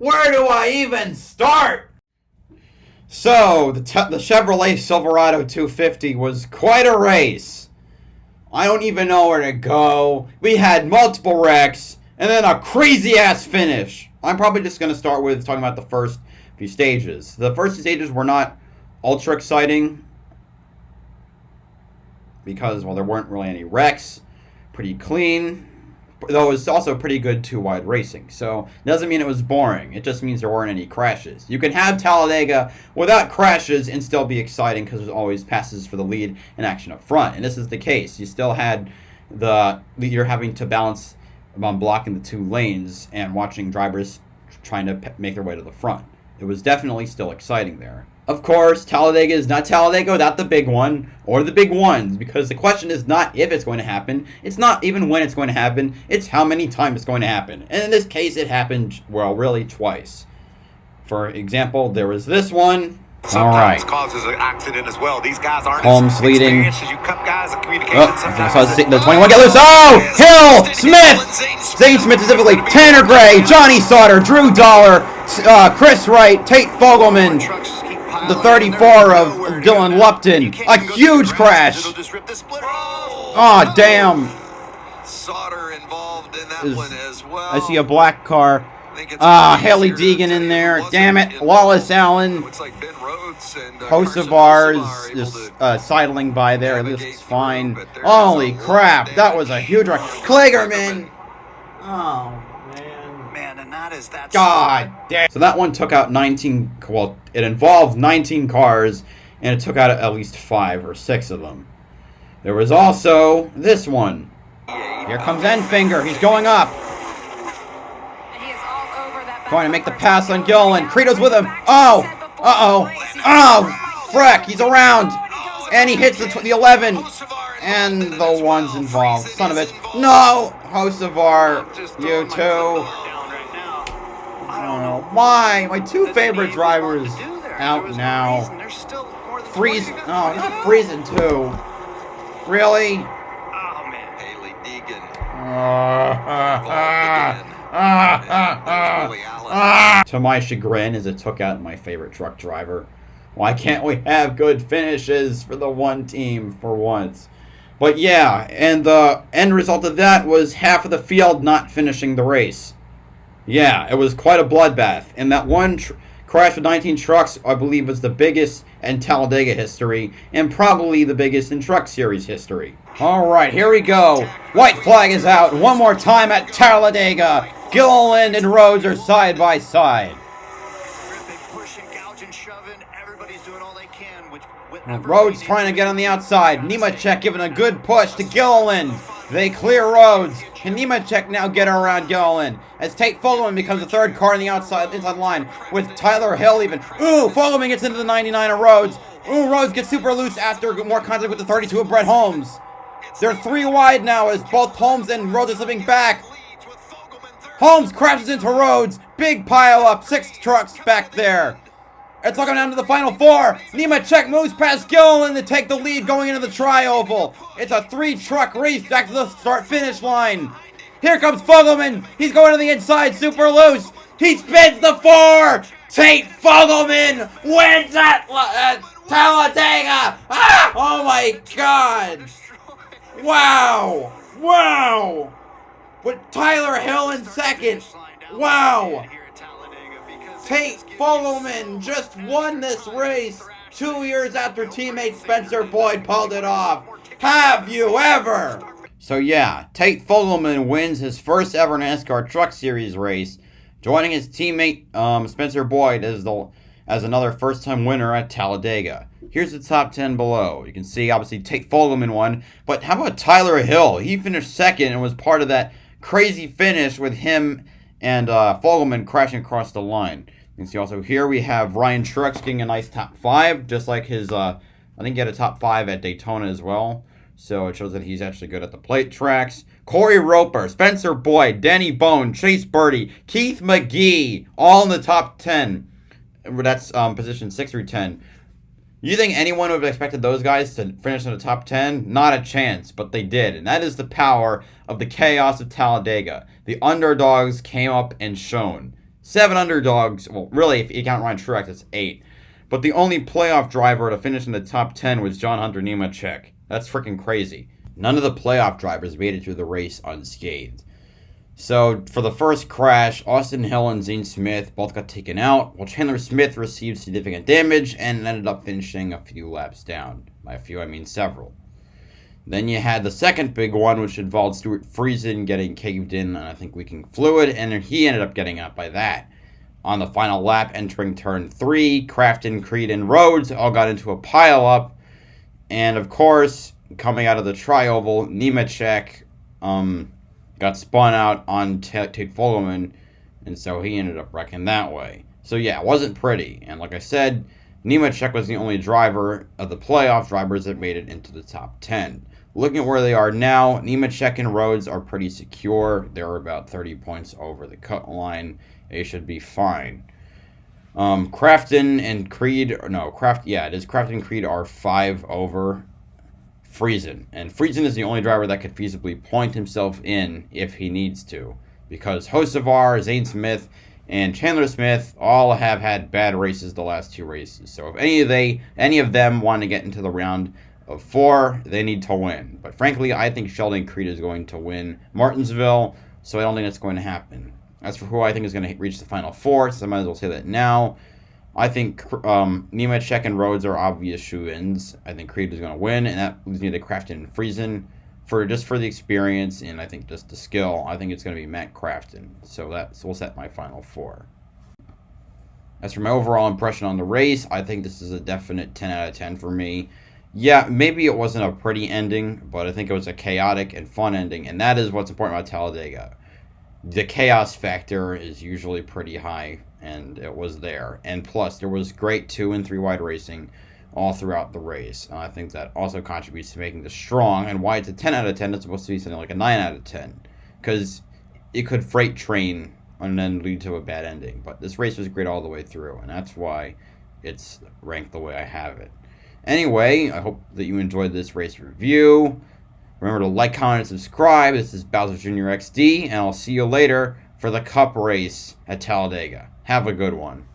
Where do I even start? So, the Chevrolet Silverado 250 was quite a race. I don't even know where to go. We had multiple wrecks, and then a crazy-ass finish. I'm probably just going to start with talking about the first few stages. The first few stages were not ultra exciting because, well, there weren't really any wrecks. Pretty clean. Though it was also pretty good two-wide racing. So, it doesn't mean it was boring. It just means there weren't any crashes. You can have Talladega without crashes and still be exciting because there's always passes for the lead and action up front. And this is the case. You still had you're having to balance on blocking the two lanes and watching drivers trying to make their way to the front. It was definitely still exciting there. Of course, Talladega is not Talladega without the big one, or the big ones, because the question is not if it's going to happen, it's not even when it's going to happen, it's how many times it's going to happen. And in this case, it happened, well, really twice. For example, there was this one. Sometimes causes an accident as well. These guys aren't Holmes leading. As you cut guys in communication. The 21 get loose. Oh! Hill! Smith! Zane Smith specifically. Tanner Gray, Johnny Sauter, Drew Dollar, Chris Wright, Tate Fogleman, the 34 of Dylan Lupton. A huge crash. Oh, damn. Sauter involved in that one as well. I see a black car. Haley Deegan in there. Damn it. Wallace Allen. Kosovar is sidling by there. At least it's fine. Holy crap. That was a huge run. Klagerman. Oh, man. And that is that. God damn. So that one took out 19. Well, it involved 19 cars, and it took out at least 5 or 6 of them. There was also this one. Here comes Enfinger. He's going up. Trying to make the pass on Gillen. Credo's with him. Oh! Uh-oh. Oh! Freck! He's around! And he hits the 11. And the ones involved. Son of a bitch. No! Hocevar. You too. I don't know. Why? My two favorite drivers out now. Freeze. Oh, not freezing too. Really? Oh, man. Haley Deegan. To my chagrin, as it took out my favorite truck driver. Why can't we have good finishes for the one team for once? But yeah, and the end result of that was half of the field not finishing the race. Yeah, it was quite a bloodbath. And that one crash with 19 trucks, I believe, was the biggest in Talladega history, and probably the biggest in Truck Series history. Alright, here we go. White flag is out one more time at Talladega. Gilliland and Rhodes are side by side. Rhodes trying to get on the outside. Nemechek giving a good push to Gilliland. They clear Rhodes. Can Nemechek now get around Gilliland? As Tate Fogleman becomes the third car on the inside line with Tyler Hill even. Ooh, Fogleman gets into the 99 of Rhodes. Ooh, Rhodes gets super loose after more contact with the 32 of Brett Holmes. They're 3 wide now as both Holmes and Rhodes are slipping back. Holmes crashes into Rhodes. Big pile up. 6 trucks back there. It's looking down to the final 4. Nemechek moves past Gilliland to take the lead going into the tri-oval. It's a 3-truck race back to the start-finish line. Here comes Fogleman. He's going to the inside, super loose. He spins the 4. Tate Fogleman wins at Talladega. Ah! Oh my God. Wow. Wow. With Tyler Hill in second. Wow. Tate Fogleman just won this race 2 years after teammate Spencer Boyd pulled it off. Have you ever? So yeah, Tate Fogleman wins his first ever NASCAR Truck Series race, joining his teammate Spencer Boyd as another first-time winner at Talladega. Here's the top 10 below. You can see obviously Tate Fogleman won, but how about Tyler Hill? He finished second and was part of that crazy finish with him and Fogleman crashing across the line. You can see also here we have Ryan Truex getting a nice top 5, just like his, I think he had a top 5 at Daytona as well. So it shows that he's actually good at the plate tracks. Corey Roper, Spencer Boyd, Danny Bone, Chase Birdie, Keith McGee, all in the top 10. That's position 6 through 10. You think anyone would have expected those guys to finish in the top 10? Not a chance, but they did. And that is the power of the chaos of Talladega. The underdogs came up and shone. 7 underdogs. Well, really, if you count Ryan Truex, it's 8. But the only playoff driver to finish in the top 10 was John Hunter Nemechek. That's freaking crazy. None of the playoff drivers made it through the race unscathed. So, for the first crash, Austin Hill and Zane Smith both got taken out, while Chandler Smith received significant damage and ended up finishing a few laps down. By a few, I mean several. Then you had the second big one, which involved Stuart Friesen getting caved in on, I think, leaking fluid, and he ended up getting out by that. On the final lap, entering turn 3, Crafton, Creed, and Rhodes all got into a pile-up, and of course, coming out of the tri-oval, Nemechek, got spun out on Tate Fogleman, and so he ended up wrecking that way. So yeah, it wasn't pretty. And like I said, Nemechek was the only driver of the playoff drivers that made it into the top 10. Looking at where they are now, Nemechek and Rhodes are pretty secure. They're about 30 points over the cut line. They should be fine. Crafton and Creed, Crafton and Creed are 5 over Friesen. And Friesen is the only driver that could feasibly point himself in if he needs to. Because Hocevar, Zane Smith, and Chandler Smith all have had bad races the last 2 races. So if any of them want to get into the round of 4, they need to win. But frankly, I think Sheldon Creed is going to win Martinsville, so I don't think that's going to happen. As for who I think is going to reach the Final 4, so I might as well say that now, I think Nemechek and Rhodes are obvious shoe-ins. I think Creed is going to win, and that leaves me to Crafton and Friesen for the experience and I think just the skill. I think it's going to be Matt Crafton. So we'll set my Final 4. As for my overall impression on the race, I think this is a definite 10 out of 10 for me. Yeah, maybe it wasn't a pretty ending, but I think it was a chaotic and fun ending, and that is what's important about Talladega. The chaos factor is usually pretty high, and it was there. And plus, there was great 2 and 3 wide racing all throughout the race. I think that also contributes to making this strong, and why it's a 10 out of 10, it's supposed to be something like a 9 out of 10. Because it could freight train and then lead to a bad ending. But this race was great all the way through, and that's why it's ranked the way I have it. Anyway, I hope that you enjoyed this race review. Remember to like, comment, and subscribe. This is BowserJrXD, and I'll see you later for the Cup race at Talladega. Have a good one.